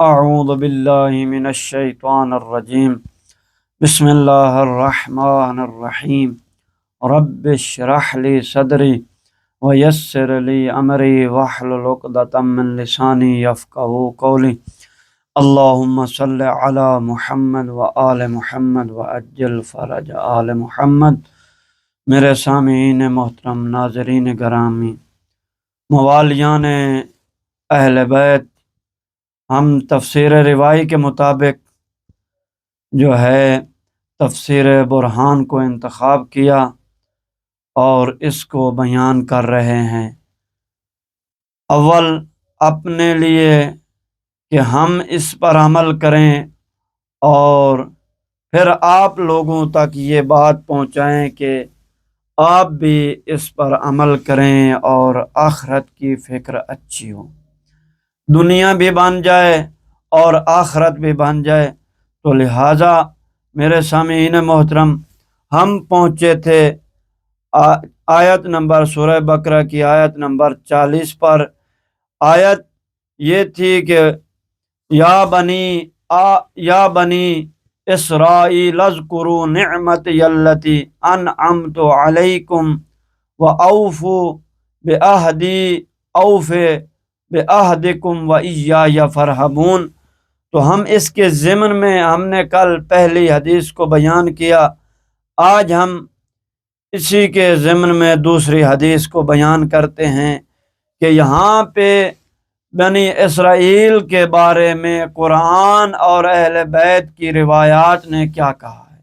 اعوذ باللہ من الشیطان الرجیم بسم اللہ الرحمن الرحیم رب اشرح لی صدری ویسر لی امری واحلل عقدۃ من لسانی یفقہوا قولی اللہم صل علی محمد وآل محمد وعجل فرج آل محمد۔ میرے سامعین محترم، ناظرین گرامی، موالیان اہل بیت، ہم تفسیر روائی کے مطابق جو ہے تفسیر برہان کو انتخاب کیا اور اس کو بیان کر رہے ہیں۔ اول اپنے لیے کہ ہم اس پر عمل کریں اور پھر آپ لوگوں تک یہ بات پہنچائیں کہ آپ بھی اس پر عمل کریں اور آخرت کی فکر اچھی ہو، دنیا بھی بن جائے اور آخرت بھی بن جائے۔ تو لہٰذا میرے سامعین محترم، ہم پہنچے تھے آیت نمبر سورہ بقرہ کی آیت نمبر 40 پر۔ آیت یہ تھی کہ یا بنی اسرائیل اذکروا نعمتی التی انعمت علیکم واوفوا بعہدی اوف بعہدکم وایای فارہبون۔ تو ہم اس کے ضمن میں ہم نے کل پہلی حدیث کو بیان کیا، آج ہم اسی کے ضمن میں دوسری حدیث کو بیان کرتے ہیں کہ یہاں پہ بنی اسرائیل کے بارے میں قرآن اور اہل بیت کی روایات نے کیا کہا ہے۔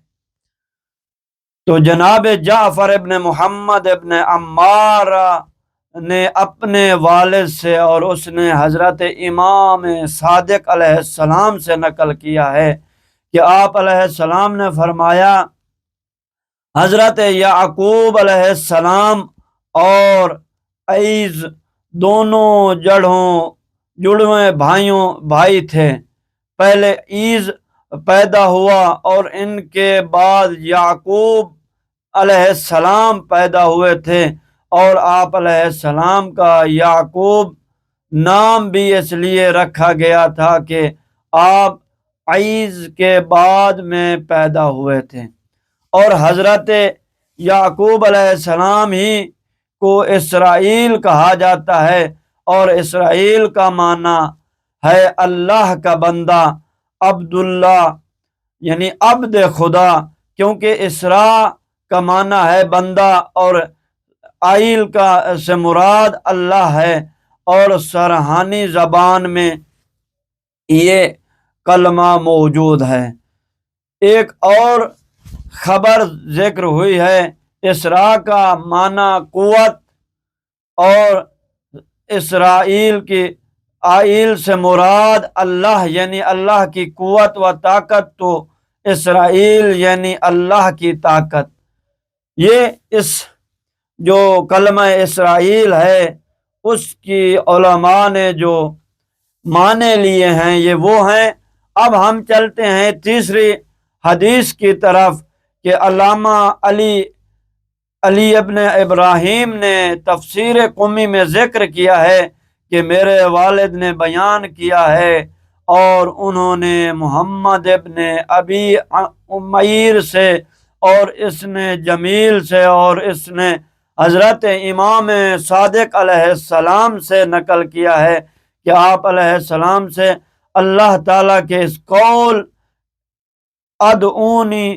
تو جناب جعفر ابن محمد ابن عمار نے اپنے والد سے اور اس نے حضرت امام صادق علیہ السلام سے نقل کیا ہے کہ آپ علیہ السلام نے فرمایا، حضرت یعقوب علیہ السلام اور عیز دونوں جڑوے بھائی تھے۔ پہلے عیز پیدا ہوا اور ان کے بعد یعقوب علیہ السلام پیدا ہوئے تھے، اور آپ علیہ السلام کا یعقوب نام بھی اس لیے رکھا گیا تھا کہ آپ عیز کے بعد میں پیدا ہوئے تھے، اور حضرت یعقوب علیہ السلام ہی کو اسرائیل کہا جاتا ہے، اور اسرائیل کا معنی ہے اللہ کا بندہ، عبداللہ یعنی عبد خدا، کیونکہ اسراء کا معنی ہے بندہ اور عیل کا سے مراد اللہ ہے، اور سرحانی زبان میں یہ کلمہ موجود ہے۔ ایک اور خبر ذکر ہوئی ہے، اسراء کا معنی قوت، اور اسرائیل کی عیل سے مراد اللہ یعنی اللہ کی قوت و طاقت، تو اسرائیل یعنی اللہ کی طاقت۔ یہ اس جو کلمہ اسرائیل ہے اس کی علماء نے جو معنی لیے ہیں یہ وہ ہیں۔ اب ہم چلتے ہیں تیسری حدیث کی طرف کہ علامہ علی ابن ابراہیم نے تفسیر قمی میں ذکر کیا ہے کہ میرے والد نے بیان کیا ہے، اور انہوں نے محمد ابن ابی عمیر سے، اور اس نے جمیل سے، اور اس نے حضرت امام صادق علیہ السلام سے نقل کیا ہے کہ آپ علیہ السلام سے اللہ تعالیٰ کے اس قول ادعونی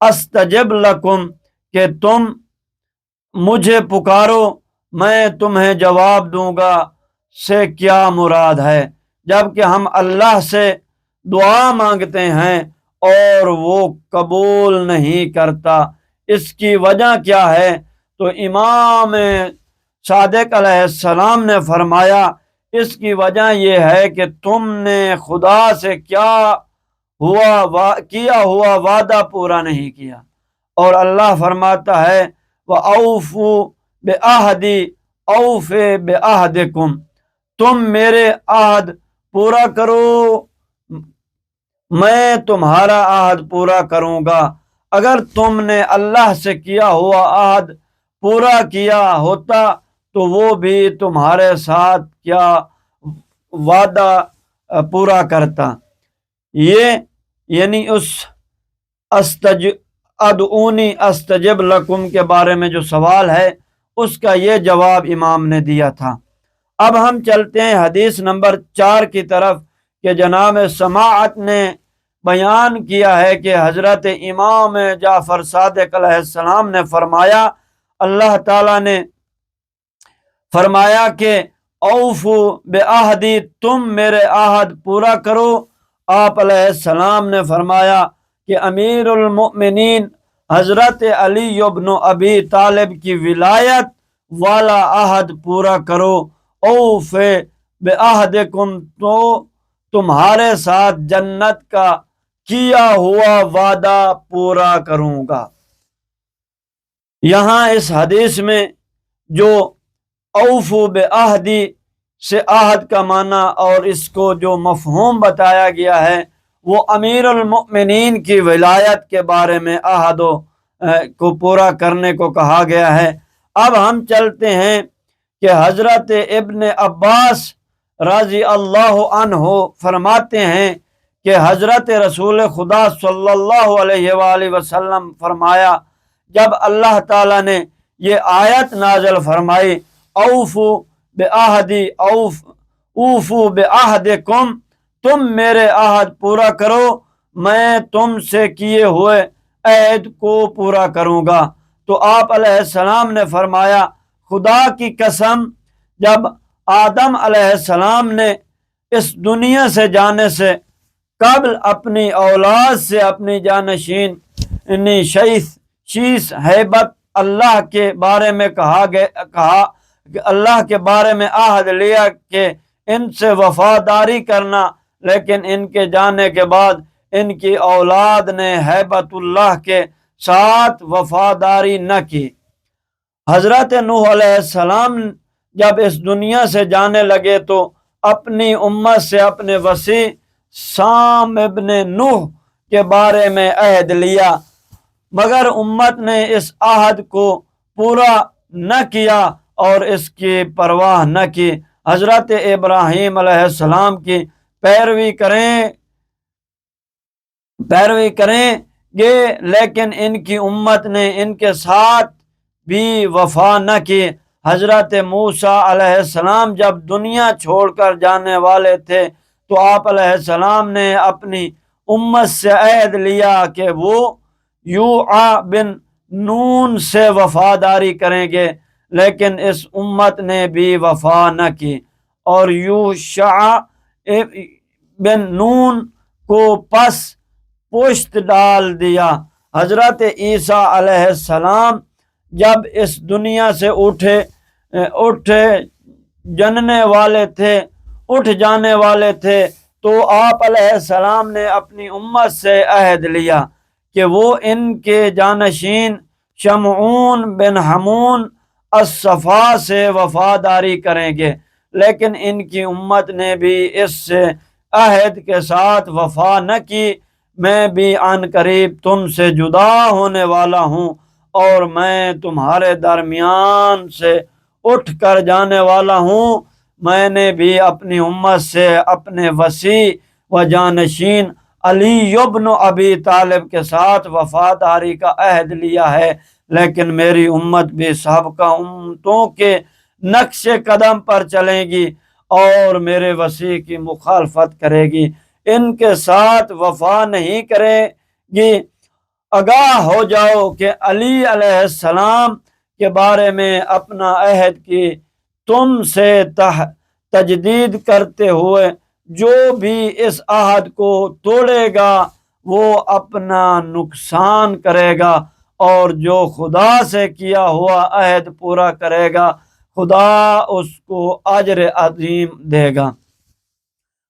استجب لکم کہ تم مجھے پکارو میں تمہیں جواب دوں گا سے کیا مراد ہے، جبکہ ہم اللہ سے دعا مانگتے ہیں اور وہ قبول نہیں کرتا۔ اس کی وجہ کیا ہے؟ تو امام صادق علیہ السلام نے فرمایا اس کی وجہ یہ ہے کہ تم نے خدا سے کیا ہوا وعدہ پورا نہیں کیا، اور اللہ فرماتا ہے وَأَوْفُوا بِعَہْدِی أَوْفِ بِعَہْدِکُم، تم میرے عہد پورا کرو میں تمہارا عہد پورا کروں گا۔ اگر تم نے اللہ سے کیا ہوا عہد پورا کیا ہوتا تو وہ بھی تمہارے ساتھ کیا وعدہ پورا کرتا۔ یہ یعنی اس ادعونی استجب لکم کے بارے میں جو سوال ہے اس کا یہ جواب امام نے دیا تھا۔ اب ہم چلتے ہیں حدیث نمبر 4 کی طرف کہ جناب سماعت نے بیان کیا ہے کہ حضرت امام جعفر صادق علیہ السلام نے فرمایا، اللہ تعالیٰ نے فرمایا کہ اوفو بعہدی، تم میرے عہد پورا کرو۔ آپ علیہ السلام نے فرمایا کہ امیر المؤمنین حضرت علی بن ابی طالب کی ولایت والا عہد پورا کرو۔ اوف بعہدکم، تو تمہارے ساتھ جنت کا کیا ہوا وعدہ پورا کروں گا۔ یہاں اس حدیث میں جو اوفو بعہدی سے عہد کا معنی اور اس کو جو مفہوم بتایا گیا ہے وہ امیر المؤمنین کی ولایت کے بارے میں عہد کو پورا کرنے کو کہا گیا ہے۔ اب ہم چلتے ہیں کہ حضرت ابن عباس رضی اللہ عنہ فرماتے ہیں کہ حضرت رسول خدا صلی اللہ علیہ وآلہ وسلم فرمایا، جب اللہ تعالیٰ نے یہ آیت نازل فرمائی اوفو بعہدی اوفو بعہدکم، تم میرے عہد پورا کرو، میں تم سے کیے ہوئے عہد کو پورا کروں گا، تو آپ علیہ السلام نے فرمایا خدا کی قسم، جب آدم علیہ السلام نے اس دنیا سے جانے سے قبل اپنی اولاد سے اپنی جانشین شیس ہیبت اللہ کے بارے میں کہا کہ اللہ کے بارے میں عہد لیا کہ ان سے وفاداری کرنا، لیکن ان کے جانے کے بعد ان کی اولاد نے ہیبت اللہ کے ساتھ وفاداری نہ کی۔ حضرت نوح علیہ السلام جب اس دنیا سے جانے لگے تو اپنی امت سے اپنے وصی سام ابن نوح کے بارے میں عہد لیا، مگر امت نے اس عہد کو پورا نہ کیا اور اس کی پرواہ نہ کی۔ حضرت ابراہیم علیہ السلام کی پیروی کریں گے، لیکن ان کی امت نے ان کے ساتھ بھی وفا نہ کی۔ حضرت موسیٰ علیہ السلام جب دنیا چھوڑ کر جانے والے تھے تو آپ علیہ السلام نے اپنی امت سے عہد لیا کہ وہ یوشع بن نون سے وفاداری کریں گے، لیکن اس امت نے بھی وفا نہ کی اور یوشع بن نون کو پشت ڈال دیا۔ حضرت عیسیٰ علیہ السلام جب اس دنیا سے اٹھ جانے والے تھے تو آپ علیہ السلام نے اپنی امت سے عہد لیا کہ وہ ان کے جانشین شمعون بن حمون الصفا سے وفاداری کریں گے، لیکن ان کی امت نے بھی اس سے عہد کے ساتھ وفا نہ کی۔ میں بھی عن قریب تم سے جدا ہونے والا ہوں اور میں تمہارے درمیان سے اٹھ کر جانے والا ہوں۔ میں نے بھی اپنی امت سے اپنے وصی و جانشین علی بن ابی طالب کے ساتھ وفاداری کا عہد لیا ہے، لیکن میری امت بھی سابقہ امتوں کے نقش قدم پر چلے گی اور میرے وصی کی مخالفت کرے گی، ان کے ساتھ وفا نہیں کرے گی۔ آگاہ ہو جاؤ کہ علی علیہ السلام کے بارے میں اپنا عہد کی تم سے تجدید کرتے ہوئے جو بھی اس عہد کو توڑے گا وہ اپنا نقصان کرے گا، اور جو خدا سے کیا ہوا عہد پورا کرے گا خدا اس کو اجر عظیم دے گا۔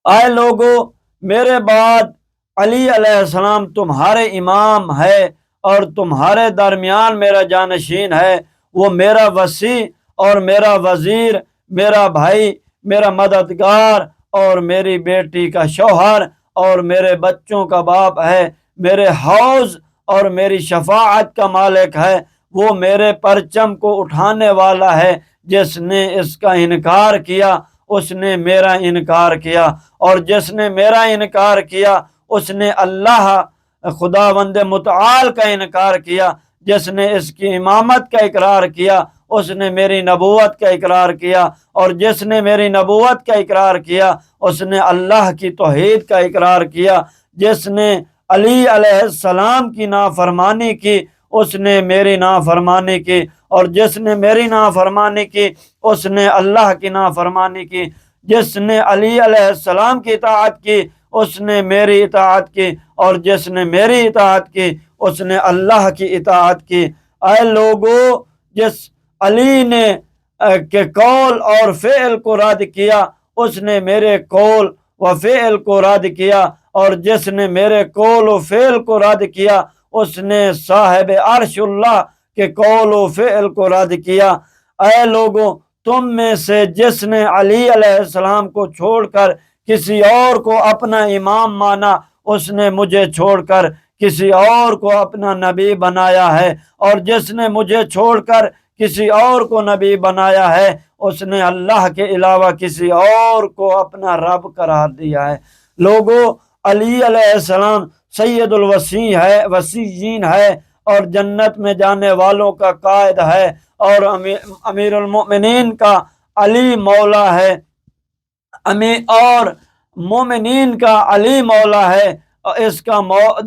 اے لوگو، میرے بعد علی علیہ السلام تمہارے امام ہے اور تمہارے درمیان میرا جانشین ہے، وہ میرا وصی اور میرا وزیر، میرا بھائی، میرا مددگار اور میری بیٹی کا شوہر اور میرے بچوں کا باپ ہے، میرے حوض اور میری شفاعت کا مالک ہے، وہ میرے پرچم کو اٹھانے والا ہے، جس نے اس کا انکار کیا اس نے میرا انکار کیا، اور جس نے میرا انکار کیا اس نے اللہ خداوند متعال کا انکار کیا، جس نے اس کی امامت کا اقرار کیا اس نے میری نبوت کا اقرار کیا، اور جس نے میری نبوت کا اقرار کیا اس نے اللہ کی توحید کا اقرار کیا، جس نے علی علیہ السلام کی نافرمانی کی اس نے میری نافرمانی کی، اور جس نے میری نافرمانی کی اس نے اللہ کی نافرمانی کی، جس نے علی علیہ السلام کی اطاعت کی اس نے میری اطاعت کی، اور جس نے میری اطاعت کی اس نے اللہ کی اطاعت کی۔ اے لوگو، جس علی نے کے قول اور فعل کو رد کیا اس نے میرے قول و فعل کو رد کیا، اور جس نے میرے قول و فعل کو رد کیا اس نے صاحب عرش اللہ کے قول و فعل کو رد کیا۔ اے لوگوں، تم میں سے جس نے علی علیہ السلام کو چھوڑ کر کسی اور کو اپنا امام مانا اس نے مجھے چھوڑ کر کسی اور کو اپنا نبی بنایا ہے، اور جس نے مجھے چھوڑ کر کسی اور کو نبی بنایا ہے اس نے اللہ کے علاوہ کسی اور کو اپنا رب قرار دیا ہے۔ لوگو، علی علیہ السلام سید وسیعین ہے، اور جنت میں جانے والوں کا قائد ہے، اور امیر المؤمنین کا علی مولا ہے، اور مومنین کا علی مولا ہے، اور اس کا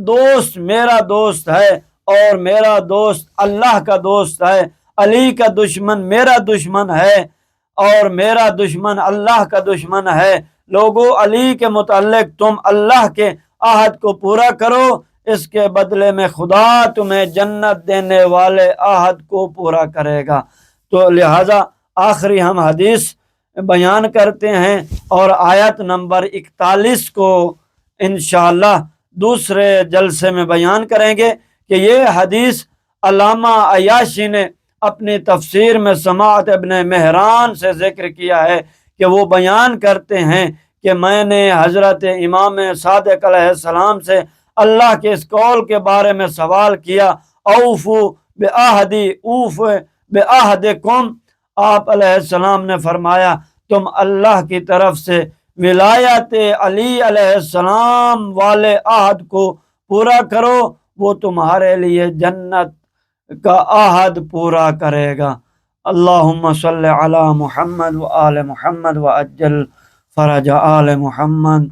دوست میرا دوست ہے، اور میرا دوست اللہ کا دوست ہے۔ علی کا دشمن میرا دشمن ہے، اور میرا دشمن اللہ کا دشمن ہے۔ لوگو، علی کے متعلق تم اللہ کے عہد کو پورا کرو، اس کے بدلے میں خدا تمہیں جنت دینے والے عہد کو پورا کرے گا۔ تو لہٰذا آخری ہم حدیث بیان کرتے ہیں، اور آیت نمبر 41 کو انشاءاللہ دوسرے جلسے میں بیان کریں گے کہ یہ حدیث علامہ عیاشی نے اپنی تفسیر میں سماعت ابن مہران سے ذکر کیا ہے کہ وہ بیان کرتے ہیں کہ میں نے حضرت امام صادق علیہ السلام سے اللہ کے اس قول کے بارے میں سوال کیا، اوفو بعہدی اوف بعہدکم۔ آپ علیہ السلام نے فرمایا تم اللہ کی طرف سے ولایت علی علیہ السلام والے عہد کو پورا کرو، وہ تمہارے لیے جنت کا عہد پورا کرے گا۔ اللہم صلی علی محمد و آل محمد و عجل فرج آل محمد۔